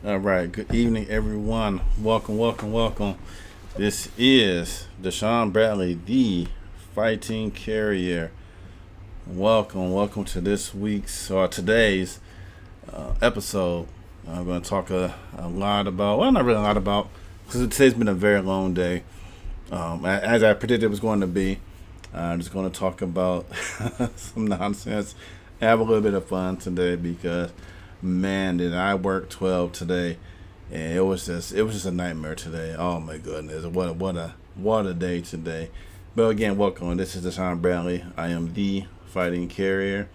All right. Good evening, everyone. Welcome. This is Deshaun Bradley, the Fighting Carrier. Welcome to this week's or today's episode. I'm going to talk a lot about, well, not really a lot about, because today's been a very long day. As I predicted it was going to be, I'm just going to talk about some nonsense, have a little bit of fun today because, man, did I work 12 today, and it was just a nightmare today. Oh my goodness, what a day today. But again, welcome. This is Deshaun Bradley. I am the Fighting Carrier.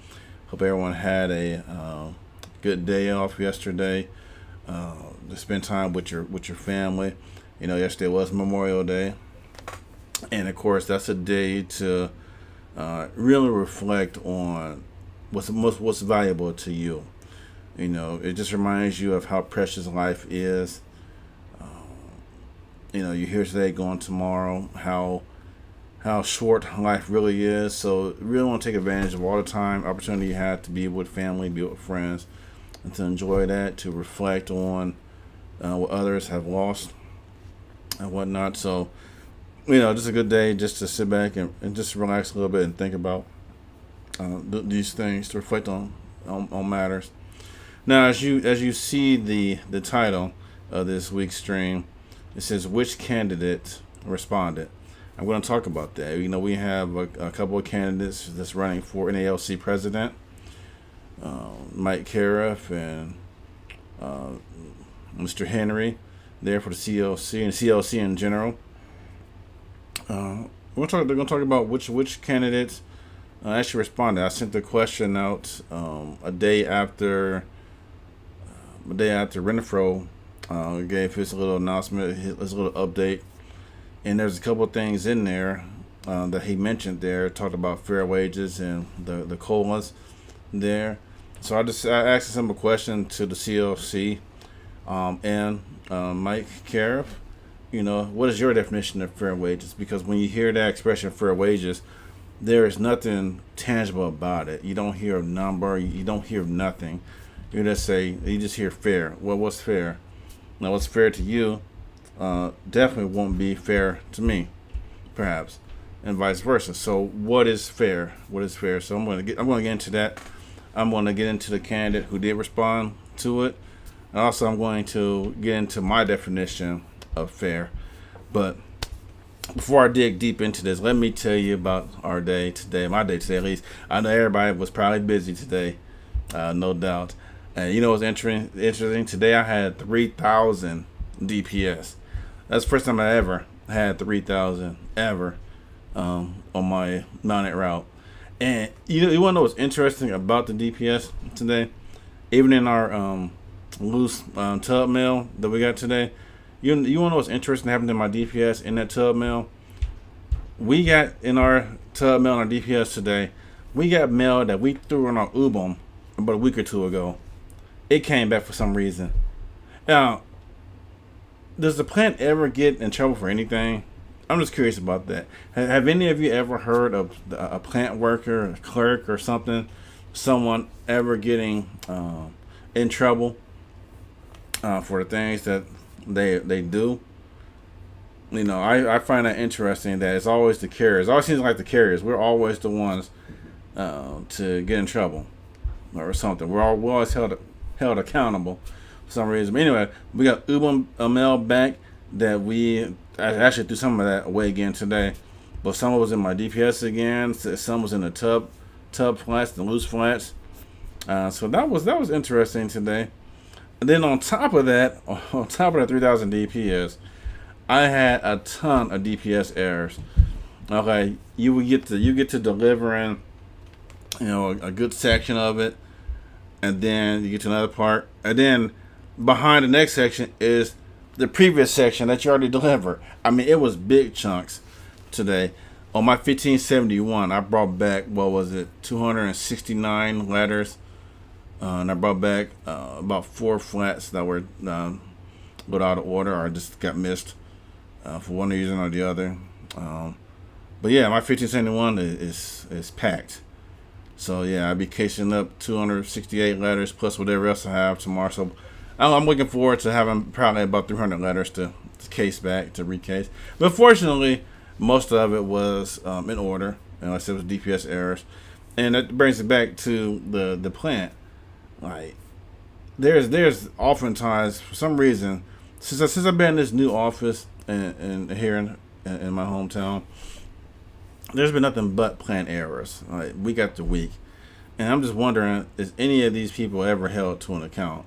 Hope everyone had a good day off yesterday. To spend time with your family. Yesterday was Memorial Day, and of course that's a day to really reflect on what's valuable to you. It just reminds you of how precious life is. You're here today, going tomorrow. How short life really is. So you really want to take advantage of all the time, opportunity you have to be with family, be with friends, and to enjoy that, to reflect on what others have lost and whatnot. So, just a good day just to sit back and just relax a little bit and think about these things, to reflect on matters. Now, as you see the title of this week's stream, it says which candidate responded. I'm going to talk about that. We have a couple of candidates that's running for NALC president, Mike Cariff and Mr. Henry, there for the CLC and CLC in general. They're going to talk about which candidates actually responded. I sent the question out a day after Renfro gave his little announcement, his little update, and there's a couple of things in there that he mentioned there, talked about fair wages and the COLAs there. So I asked a simple question to the CLC and Mike Cariff. What is your definition of fair wages? Because when you hear that expression, fair wages, there is nothing tangible about it. You don't hear a number. You don't hear nothing. You just hear fair. Well, what's fair? Now, what's fair to you definitely won't be fair to me, perhaps, and vice versa. So, what is fair? What is fair? So, I'm going to get into that. I'm going to get into the candidate who did respond to it, and also I'm going to get into my definition of fair. But before I dig deep into this, let me tell you about our day today. My day today, at least. I know everybody was probably busy today, no doubt. And what's interesting? Today I had 3,000 DPS. That's the first time I ever had 3,000 ever on my mounted route. And you want to know what's interesting about the DPS today? Even in our loose tub mail that we got today, you want to know what's interesting happened in my DPS in that tub mail? We got in our tub mail and our DPS today, we got mail that we threw in our Ubom about a week or two ago. It came back for some reason. Now, does the plant ever get in trouble for anything? I'm just curious about that. Have any of you ever heard of a plant worker, a clerk, or someone ever getting in trouble for the things that they do? I find that interesting that it's always the carriers. It always seems like the carriers. We're always the ones to get in trouble or something. We're always held accountable for some reason. But anyway, we got Ubon mail back that I actually threw some of that away again today. But some was in my DPS again. Some was in the tub flats, the loose flats. So that was interesting today. And then on top of that 3,000 DPS, I had a ton of DPS errors. Okay, you get to delivering, a good section of it, and then you get to another part, and then behind the next section is the previous section that you already delivered. I mean, it was big chunks today. On my 1571, I brought back, 269 letters, and I brought back about 4 flats that were put out of order or just got missed for one reason or the other. But yeah, my 1571 is packed. So yeah, I'll be casing up 268 letters plus whatever else I have tomorrow. So I'm looking forward to having probably about 300 letters to case back to recase. But fortunately, most of it was in order, unless it was DPS errors, and that brings it back to the plant. Like there's oftentimes for some reason since I've been in this new office and here in my hometown, there's been nothing but plant errors like week after week, and I'm just wondering, is any of these people ever held to an account?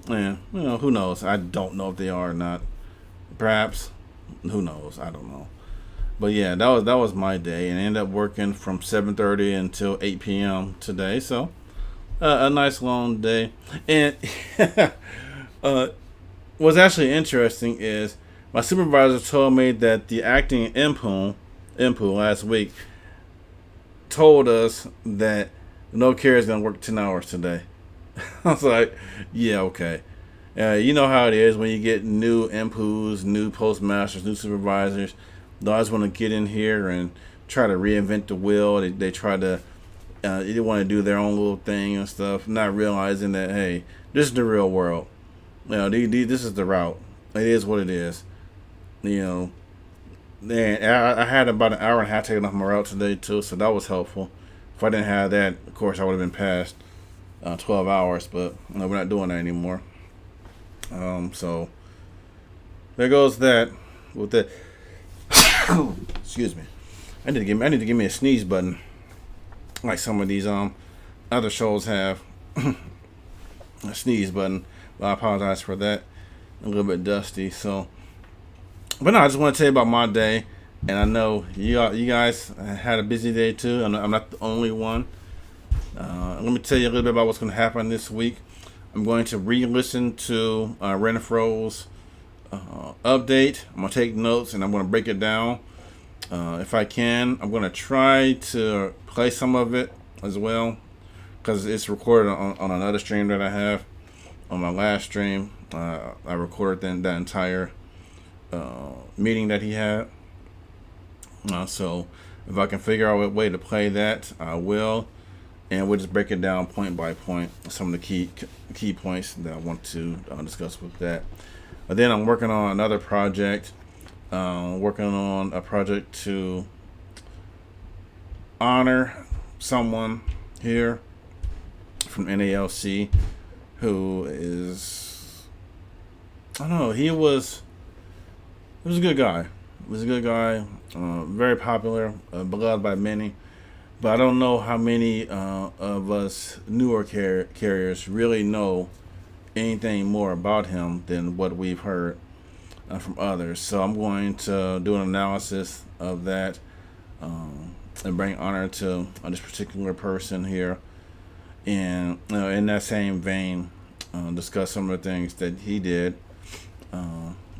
And who knows? I don't know if they are or not. Perhaps, who knows? I don't know. But yeah, that was my day, and I ended up working from 7:30 until 8 p.m. today. So a nice long day. And uh, what's actually interesting is my supervisor told me that the acting impu last week told us that no care is gonna work 10 hours today. I was like, yeah, okay. You know how it is when you get new impus, new postmasters, new supervisors. They always want to get in here and try to reinvent the wheel. They try to, they want to do their own little thing and stuff, not realizing that, hey, this is the real world. This is the route. It is what it is. And I had about an hour and a half taken off my route today too, so that was helpful. If I didn't have that, of course, I would have been past 12 hours, but we're not doing that anymore. So there goes that. With that, excuse me. I need to give me a sneeze button, like some of these other shows have. A sneeze button. But I apologize for that. A little bit dusty. So, but no, I just want to tell you about my day, and I know you guys had a busy day too. I'm not the only one. Let me tell you a little bit about what's going to happen this week. I'm going to re-listen to Renfro's update. I'm going to take notes and I'm going to break it down. If I can, I'm going to try to play some of it as well, because it's recorded on another stream that I have. On my last stream, I recorded that entire meeting that he had. So if I can figure out a way to play that, I will. And we'll just break it down point by point, some of the key points that I want to discuss with that. But then I'm working on another project, working on a project to honor someone here from NALC who is, I don't know, he was a good guy. He was a good guy, very popular, beloved by many. But I don't know how many of us newer carriers really know anything more about him than what we've heard from others. So I'm going to do an analysis of that and bring honor to this particular person here. And in that same vein, discuss some of the things that he did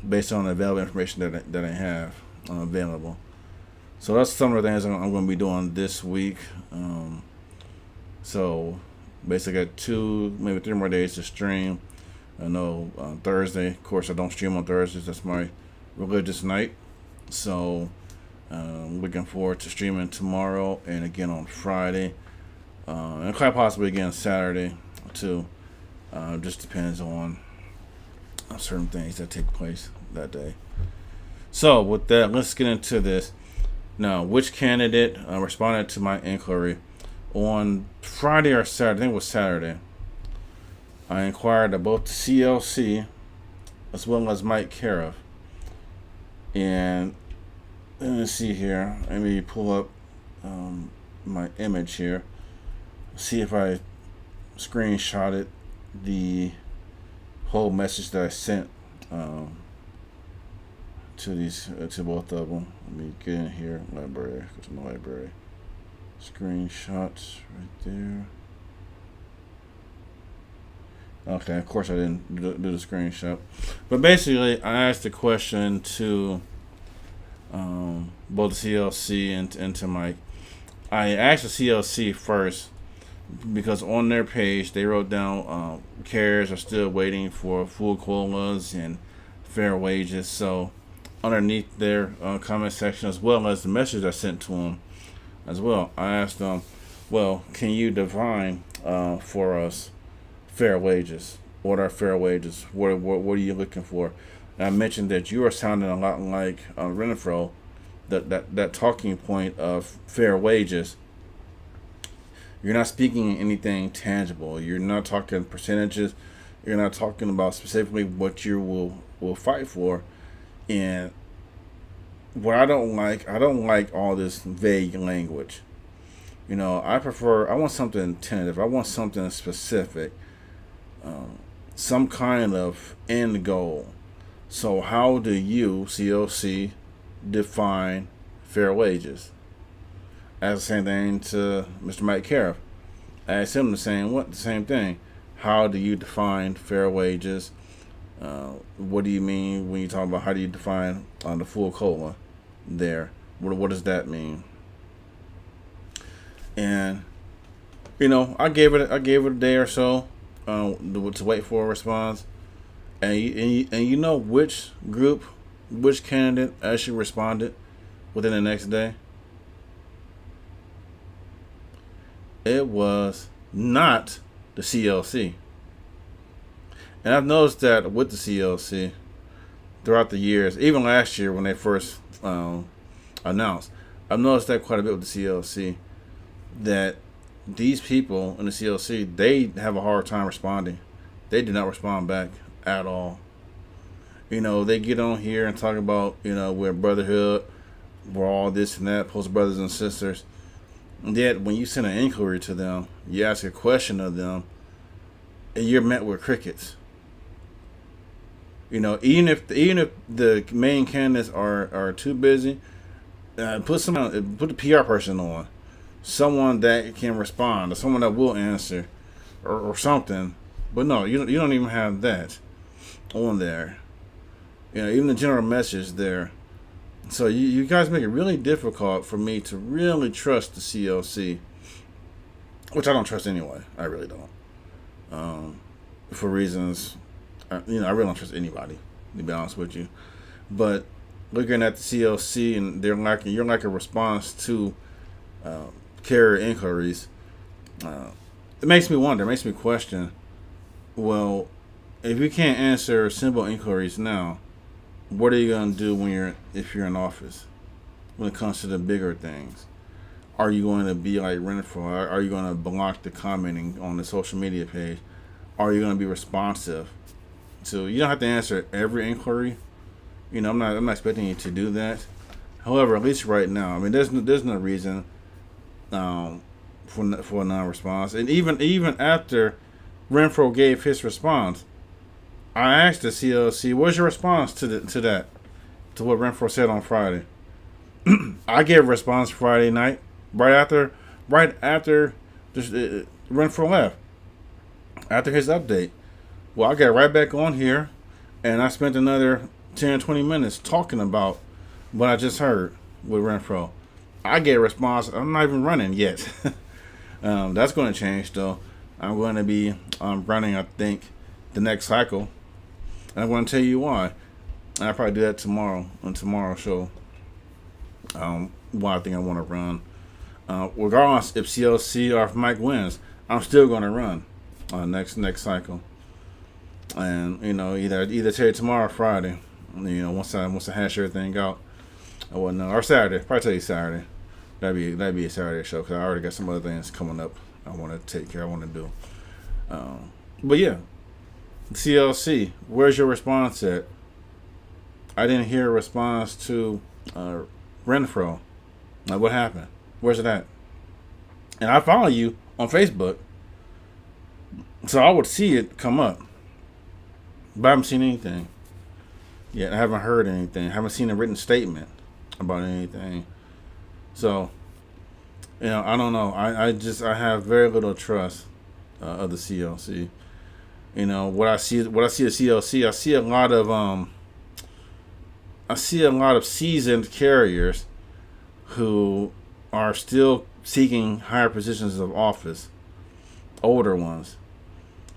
based on the available information that I have available. So that's some of the things I'm going to be doing this week. So basically, I got 2, maybe 3 more days to stream. I know Thursday, of course, I don't stream on Thursdays. That's my religious night. So looking forward to streaming tomorrow and again on Friday. And quite possibly again Saturday too. Just depends on certain things that take place that day. So with that, let's get into this. Now, which candidate responded to my inquiry on Friday or Saturday? I think it was Saturday. I inquired about the CLC as well as Mike Cariff. And let me see here. Let me pull up my image here. See if I screenshotted the whole message that I sent to both of them. Let me get in here. Library. Go to my library. Screenshots right there. Okay, of course I didn't do the screenshot. But basically, I asked a question to both the CLC and to Mike. I asked the CLC first because on their page they wrote down carriers are still waiting for full quotas and fair wages. So underneath their comment section, as well as the message I sent to them as well, I asked them, well, can you define for us fair wages, What are fair wages? What are you looking for? And I mentioned that you are sounding a lot like Renfro, that talking point of fair wages. You're not speaking anything tangible. You're not talking percentages. You're not talking about specifically what you will fight for. And what I don't like all this vague language. I want something tentative. I want something specific, some kind of end goal. So, how do you, COC, define fair wages? I asked the same thing to Mr. Mike Cariff. I asked him the same thing. How do you define fair wages? What do you mean when you talk about how do you define the full COLA there? What does that mean? And I gave it a day or so to wait for a response. And you know which candidate actually responded within the next day? It was not the CLC. And I've noticed that with the CLC throughout the years, even last year when they first announced, I've noticed that quite a bit with the CLC, that these people in the CLC, they have a hard time responding. They do not respond back at all. They get on here and talk about, we're brotherhood, we're all this and that, post brothers and sisters. And yet, when you send an inquiry to them, you ask a question of them, and you're met with crickets. Even if the main candidates are too busy, put the PR person on, someone that can respond, or someone that will answer, or something. But no, you don't even have that on there. Even the general message there. So you guys make it really difficult for me to really trust the CLC, which I don't trust anyway. I really don't. For reasons, I really don't trust anybody, to be honest with you. But looking at the CLC, and you're like a response to carrier inquiries. It makes me wonder. It makes me question. Well, if you can't answer simple inquiries now, what are you gonna do if you're in office? When it comes to the bigger things, are you going to be like Renfro? Are you going to block the commenting on the social media page? Are you going to be responsive? So you don't have to answer every inquiry. I'm not expecting you to do that. However, at least right now, there's no reason for a non-response. And even after Renfro gave his response, I asked the CLC, "What's your response to that? To what Renfro said on Friday?" I gave a response Friday night, right after Renfro left, after his update. Well, I got right back on here, and I spent another 10, 20 minutes talking about what I just heard with Renfro. I get a response. I'm not even running yet. That's going to change, though. I'm going to be running, I think, the next cycle. And I'm going to tell you why. And I'll probably do that tomorrow on tomorrow's show. Why I think I want to run. Regardless if CLC or if Mike wins, I'm still going to run next cycle. And either tell you tomorrow or Friday. Once I hash everything out. Or Saturday. Probably tell you Saturday. That'd be a Saturday show because I already got some other things coming up I want to take care. I want to do. But yeah, CLC. Where's your response at? I didn't hear a response to Renfro. Like, what happened? Where's it at? And I follow you on Facebook, so I would see it come up. But I haven't seen anything yet. I haven't heard anything. I haven't seen a written statement about anything. So, I don't know. I have very little trust of the CLC. What I see at CLC, I see a lot of seasoned carriers who are still seeking higher positions of office, older ones.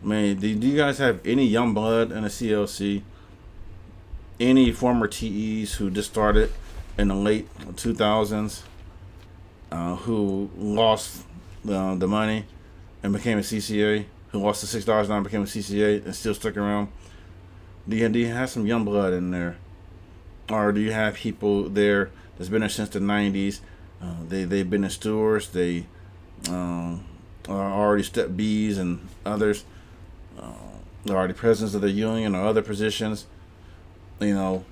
Do you guys have any young blood in the CLC? Any former TEs who just started in the late 2000s who lost the money and became a CCA? who lost to $6 now became a CCA and still stuck around? Do you have some young blood in there, or do you have people there that's been there since the '90s? They've been in stewards. They are already step Bs and others. Are already presidents of the union or other positions. You know,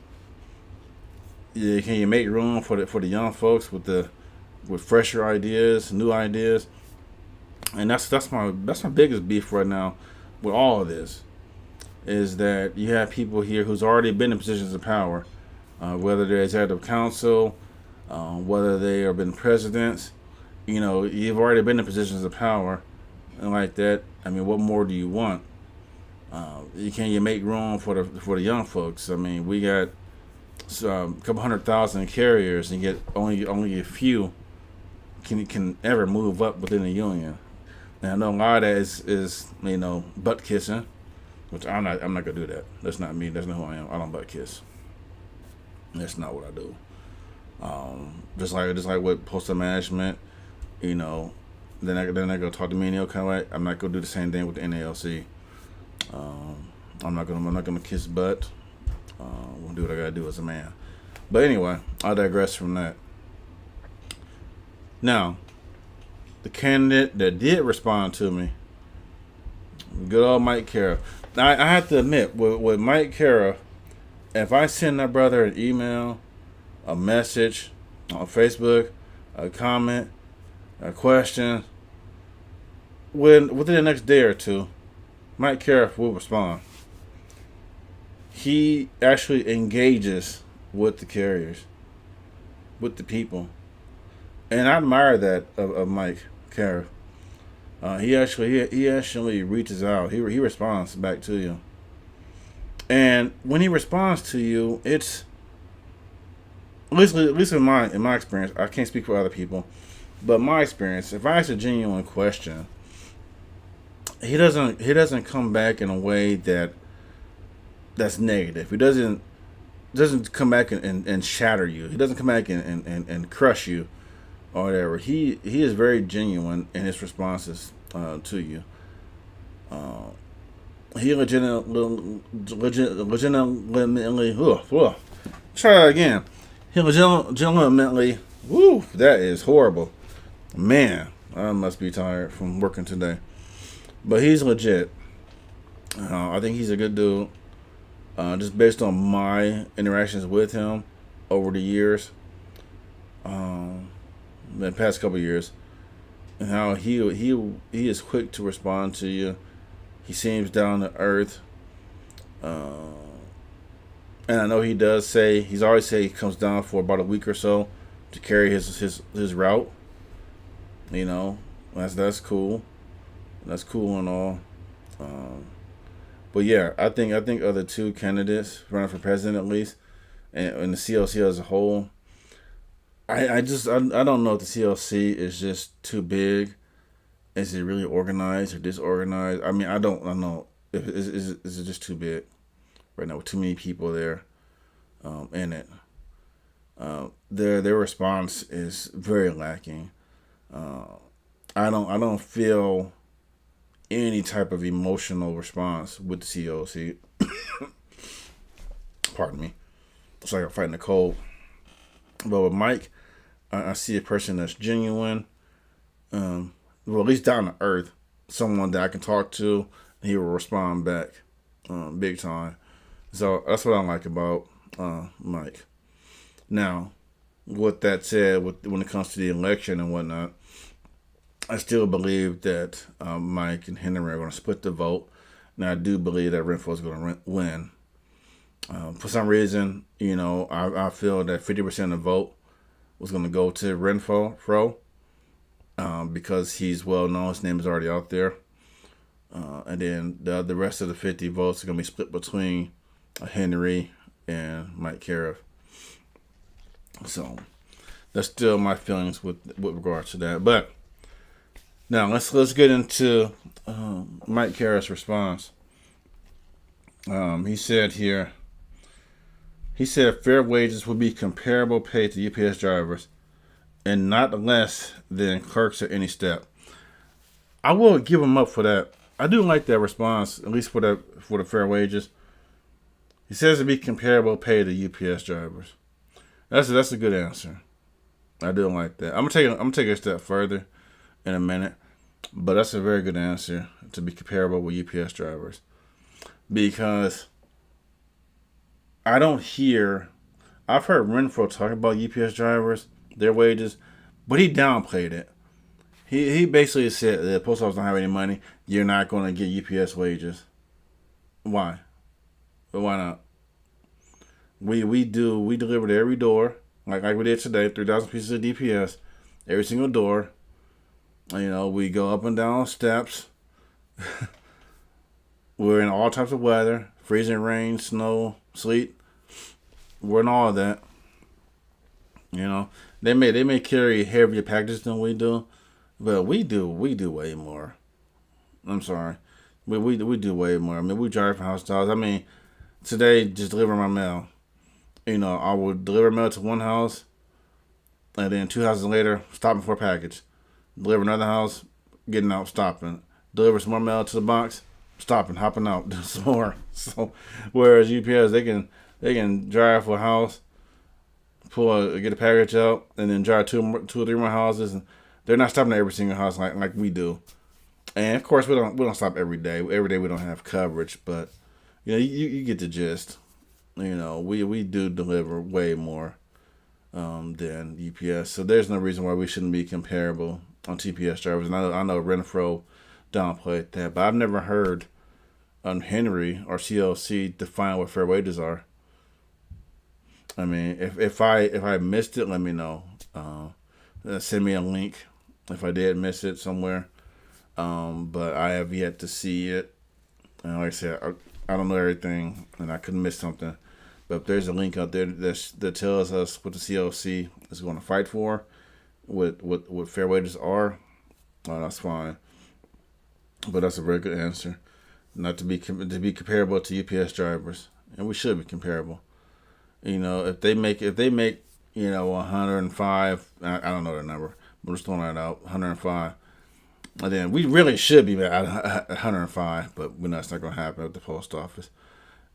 can you make room for the young folks with fresher ideas, new ideas? And that's my biggest beef right now with all of this, is that you have people here who's already been in positions of power, whether they're executive council, whether they have been presidents. You know, you've already been in positions of power, and like that. I mean, what more do you want? You make room for the young folks? I mean, we got a couple 100,000 carriers, and yet only a few can ever move up within the union. And I know a lot of that is butt kissing, which I'm not gonna do that. That's not me. That's not who I am. I don't butt kiss. That's not what I do. Just like with postal management, then I go talk to me and kind of I'm not gonna do the same thing with the NALC. I'm not gonna kiss butt. I'm gonna do what I gotta do as a man. But anyway, I digress from that. Now, the candidate that did respond to me, good old Mike Cara. Now, I have to admit, with Mike Cara, if I send that brother an email, a message on Facebook, a comment, a question, within the next day or two, Mike Cara will respond. He actually engages with the carriers, with the people, and I admire that of Mike Cara. He actually reaches out. He responds back to you, and when he responds to you, it's at least in my experience. I can't speak for other people, but my experience, if I ask a genuine question, he doesn't come back in a way that's negative. He doesn't come back and shatter you. He doesn't come back and crush you or whatever. He is very genuine in his responses to you. He legitimately try that again. He legitimately, that is horrible. Man, I must be tired from working today. But he's legit. I think he's a good dude. Just based on my interactions with him over the years, the past couple of years, and how he is quick to respond to you. He seems down to earth, and I know he's always say he comes down for about a week or so to carry his route. That's cool. That's cool and all. But yeah, I think of the two candidates running for president, at least, and the CLC as a whole, I don't know if the CLC is just too big. Is it really organized or disorganized? I mean, I don't know. Is it just too big right now with too many people there in it? Their response is very lacking. I don't feel any type of emotional response with the CLC. Pardon me. It's like I'm fighting a cold. But with Mike, I see a person that's genuine, at least down to earth, someone that I can talk to, and he will respond back, big time. So that's what I like about Mike. Now, with that said, when it comes to the election and whatnot, I still believe that Mike and Henry are going to split the vote. Now, I do believe that Renfro is going to win. For some reason, I feel that 50% of the vote was going to go to Renfro because he's well known. His name is already out there. And then the rest of the 50 votes are going to be split between Henry and Mike Cara. So that's still my feelings with regards to that. But now let's get into Mike Cara's response. He said fair wages will be comparable pay to UPS drivers and not less than clerks at any step. I will give him up for that I do like that response, at least for the fair wages. He says to be comparable pay to UPS drivers. That's a good answer. I do like that. I'm gonna take it a step further in a minute, but that's a very good answer to be comparable with UPS drivers because I don't hear. I've heard Renfro talk about UPS drivers, their wages, but he downplayed it. He basically said the post office don't have any money. You're not going to get UPS wages. Why? But why not? We deliver to every door like we did today, 3,000 pieces of DPS, every single door. We go up and down steps. We're in all types of weather, freezing rain, snow, sleet. We're in all of that. They may carry heavier packages than we do, but we do way more. I'm sorry, we do way more. I mean, we drive from house to house. I mean, today just delivering my mail. I would deliver mail to one house, and then 2 houses later, stopping for a package. Deliver another house, getting out, stopping. Deliver some more mail to the box, stopping, hopping out, do some more. So, whereas UPS, they can drive for a house, get a package out, and then drive two or three more houses, and they're not stopping at every single house like we do. And of course, we don't stop every day. Every day we don't have coverage, but you get the gist. We do deliver way more than UPS, so there's no reason why we shouldn't be comparable on TPS drivers. And I know Renfro downplayed that, but I've never heard Henry or CLC define what fair wages are. I mean, if I missed it, let me know. Send me a link if I did miss it somewhere. But I have yet to see it. And like I said, I don't know everything, and I could miss something. But if there's a link out there that tells us what the CLC is going to fight for, what fair wages are, that's fine. But that's a very good answer. Not to be comparable to UPS drivers, and we should be comparable. If they make 105, I don't know the number, but I'm just throwing that out, 105. And then we really should be at 105, but we know it's not going to happen at the post office.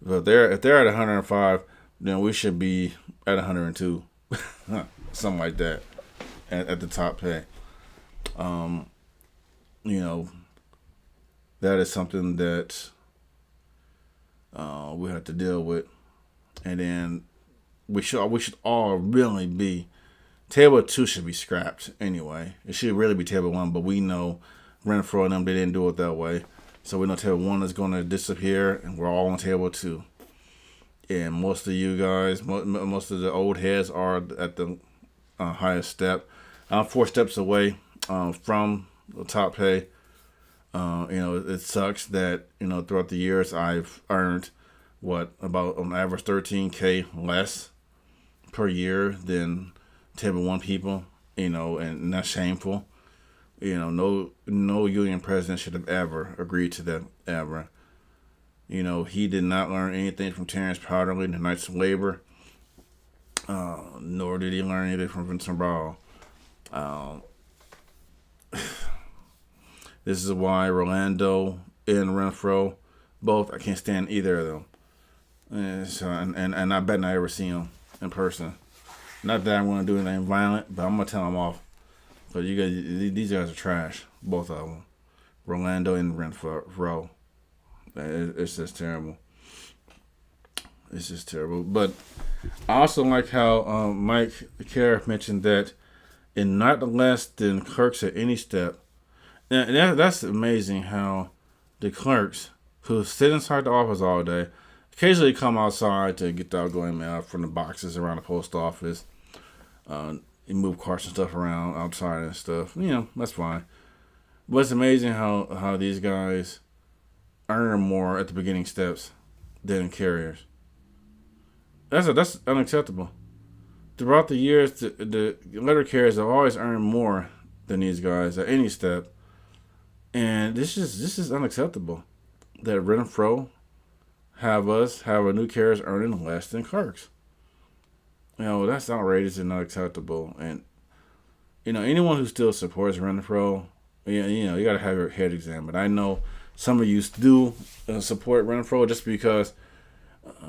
But if they're at 105, then we should be at 102, something like that, at the top pay. That is something that we have to deal with, and then we should all really be. Table 2 should be scrapped anyway. It should really be Table 1, but we know Renfro and them, they didn't do it that way. So we know Table 1 is going to disappear, and we're all on Table 2. And most of you guys, most of the old heads are at the highest step. I'm 4 steps away from the top pay. It sucks that, throughout the years I've earned, about on average $13K less per year than Table 1 people, and that's shameful. No union president should have ever agreed to that, ever. He did not learn anything from Terrence Powderly, the Knights of Labor, nor did he learn anything from Vincent Ball. This is why Rolando and Renfro, both, I can't stand either of them. And I bet not ever see them in person. Not that I'm going to do anything violent, but I'm going to tell them off. But these guys are trash, both of them. Rolando and Renfro. It's just terrible. It's just terrible. But I also like how Mike Kerr mentioned that in not less than clerks at any step. And that's amazing how the clerks who sit inside the office all day occasionally come outside to get the outgoing mail from the boxes around the post office. You move carts and stuff around outside and stuff. That's fine. But it's amazing how these guys earn more at the beginning steps than carriers. That's unacceptable. Throughout the years, the letter carriers have always earned more than these guys at any step. And this is unacceptable that Renfro have our new carriers earning less than clerks. That's outrageous and not acceptable. And anyone who still supports Renfro, you got to have your head examined. I know some of you do support Renfro just because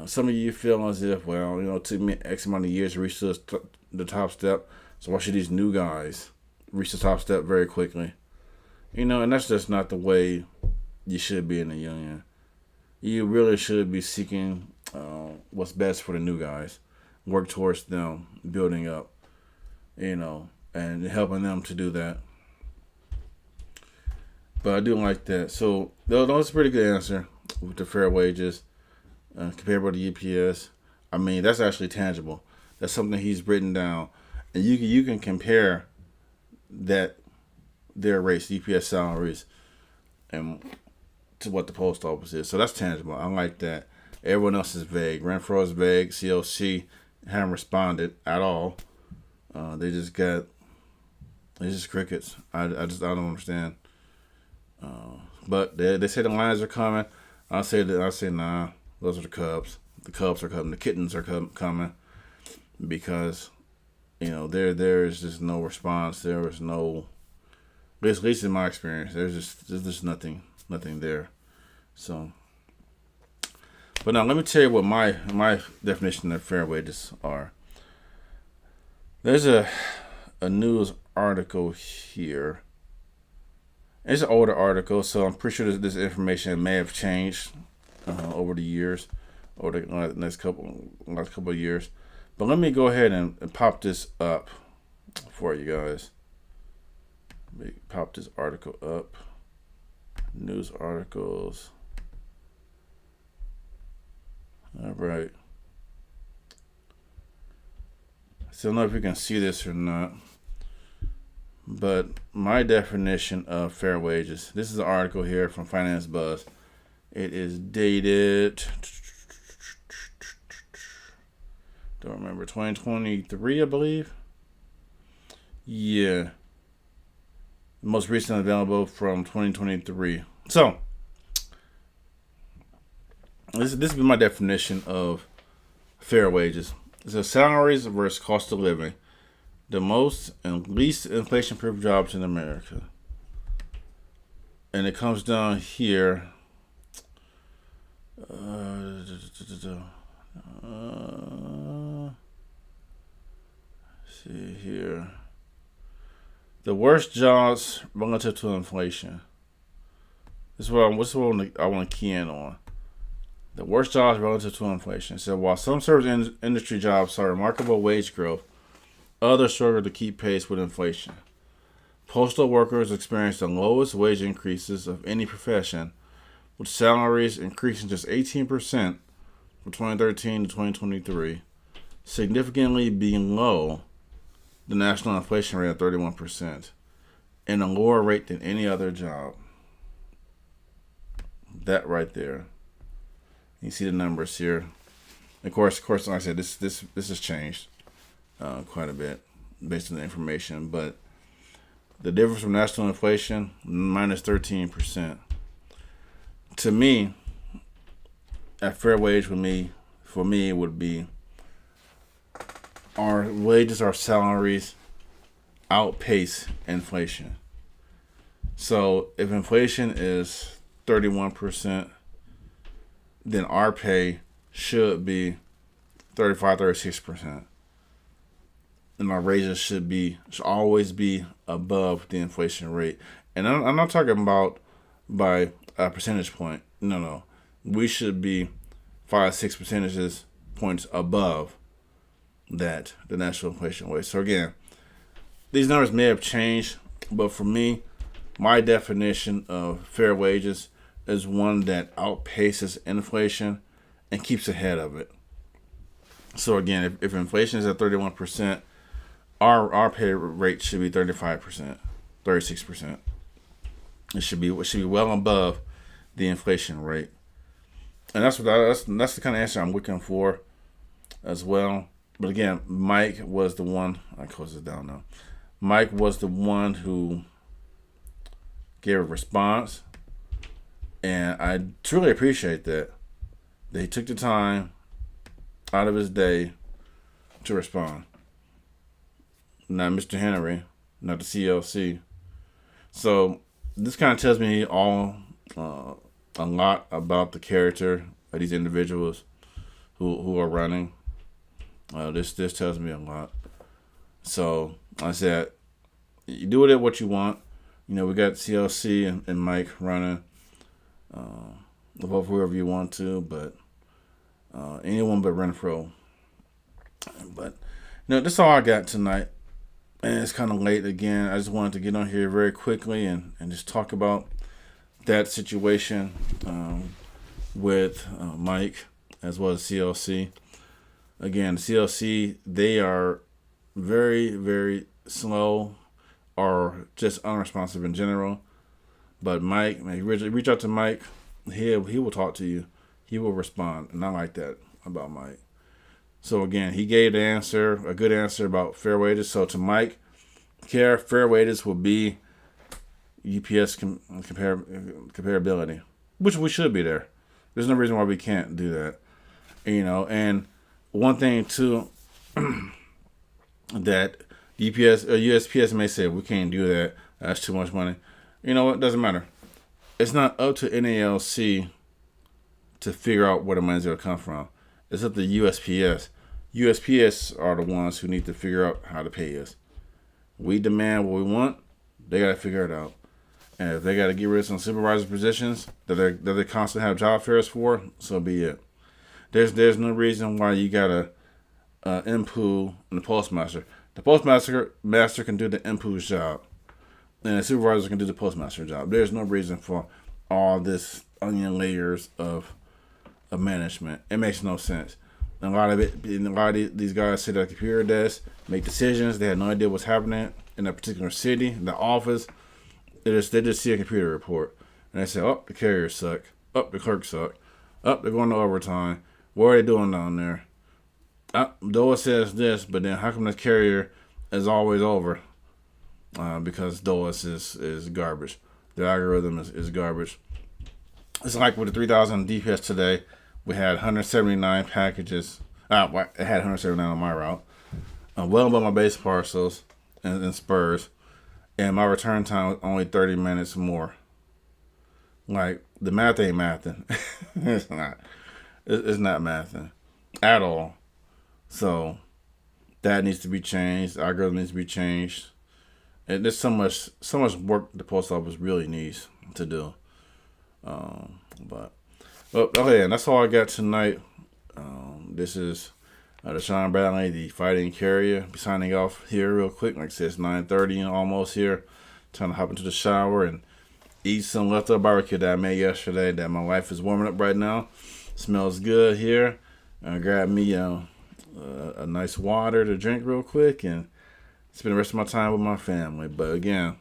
some of you feel as if, well, it took me X amount of years to reach the top step, so why should these new guys reach the top step very quickly? And that's just not the way you should be in the union. You really should be seeking what's best for the new guys, work towards them building up, and helping them to do that. But I do like that. So that was a pretty good answer with the fair wages comparable to UPS. I mean, that's actually tangible. That's something he's written down, and you can compare that their rates, UPS salaries, and to what the post office is. So that's tangible. I like that. Everyone else is vague. Renfro is vague. COC haven't responded at all. They just crickets. I don't understand. But they say the Lions are coming. I say nah. Those are the Cubs. The Cubs are coming. The Kittens are coming because there is just no response. There was no, at least in my experience, there's just nothing there. So, but now let me tell you what my definition of fair wages are. There's a news article here. It's an older article, so I'm pretty sure this information may have changed over the years, or the last couple of years. But let me go ahead and pop this up for you guys. Let me pop this article up. News articles. All right. So I don't know if you can see this or not. But my definition of fair wages, this is an article here from Finance Buzz. It is dated, don't remember, 2023, I believe. Yeah. Most recently available from 2023. So, this would be my definition of fair wages. It says salaries versus cost of living. The most and least inflation-proof jobs in America. And it comes down here. See here. The worst jobs relative to inflation. This is what I want to key in on. The worst jobs relative to inflation. So while some service industry jobs saw remarkable wage growth, others struggle to keep pace with inflation. Postal workers experienced the lowest wage increases of any profession, with salaries increasing just 18% from 2013 to 2023, significantly below the national inflation rate of 31%, and a lower rate than any other job. That right there. You see the numbers here. Of course, like I said, this has changed quite a bit based on the information, but the difference from national inflation, minus 13%. To me, a fair wage for me would be our wages, our salaries outpace inflation. So if inflation is 31%, then our pay should be 35, 36%. And our raises should always be above the inflation rate. And I'm not talking about by a percentage point. No. We should be 5-6 percentage points above that, the national inflation rate. So again, these numbers may have changed, but for me, my definition of fair wages is one that outpaces inflation and keeps ahead of it. So again, if inflation is at 31%, our pay rate should be 35%, 36%. It should be well above the inflation rate, and that's the kind of answer I'm looking for as well. But again, Mike was the one. I close this down now. Mike was the one who gave a response, and I truly appreciate that he took the time out of his day to respond. Not Mr. Henry, not the CLC. So this kind of tells me all a lot about the character of these individuals who are running. This tells me a lot. So I said, you do it what you want. We got CLC and Mike running. Vote for whoever you want to, but anyone but Renfro. But that's all I got tonight. And it's kind of late again. I just wanted to get on here very quickly and just talk about that situation with Mike as well as CLC. Again, CLC, they are very, very slow or just unresponsive in general. But Mike, reach out to Mike. He will talk to you. He will respond. And I like that about Mike. So again, he gave a good answer about fair wages. So to Mike, fair wages will be UPS comparability, which we should be there. There's no reason why we can't do that. And one thing too that UPS or USPS may say we can't do that. That's too much money. You know what? Doesn't matter. It's not up to NALC to figure out where the money's going to come from. It's up to USPS. USPS are the ones who need to figure out how to pay us. We demand what we want. They got to figure it out. And if they got to get rid of some supervisor positions that they constantly have job fairs for, so be it. There's no reason why you got to MPOO and the postmaster. The postmaster can do the MPOO's job, and the supervisor can do the postmaster job. There's no reason for all this onion layers of management. It makes no sense. And a lot of these guys sit at a computer desk, make decisions. They had no idea what's happening in a particular city, the office. They just see a computer report, and they say, "Oh, the carriers suck. Oh, the clerks suck. Oh, they're going to overtime. What are they doing down there? DOA says this, but then how come the carrier is always over? Because DOA is garbage. The algorithm is garbage. It's like with the 3,000 DPS today, we had 179 packages. It had 179 on my route. Well above my base parcels and spurs. And my return time was only 30 minutes more. Like, the math ain't mathing. It's not. It's not mathing at all. So that needs to be changed. The algorithm needs to be changed. And there's so much work the post office really needs to do. Okay, and that's all I got tonight. This is Deshaun Bradley, the fighting carrier. Be signing off here real quick. Like I said, it's 9:30 almost here. Trying to hop into the shower and eat some leftover barbecue that I made yesterday that my wife is warming up right now. Smells good here. Grab me a nice water to drink real quick and spend the rest of my time with my family. But again,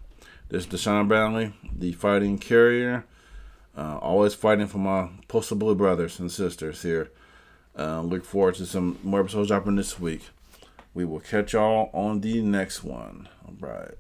this is Deshaun Bradley, the fighting carrier. Always fighting for my Postal Blue brothers and sisters here. Look forward to some more episodes dropping this week. We will catch y'all on the next one. All right.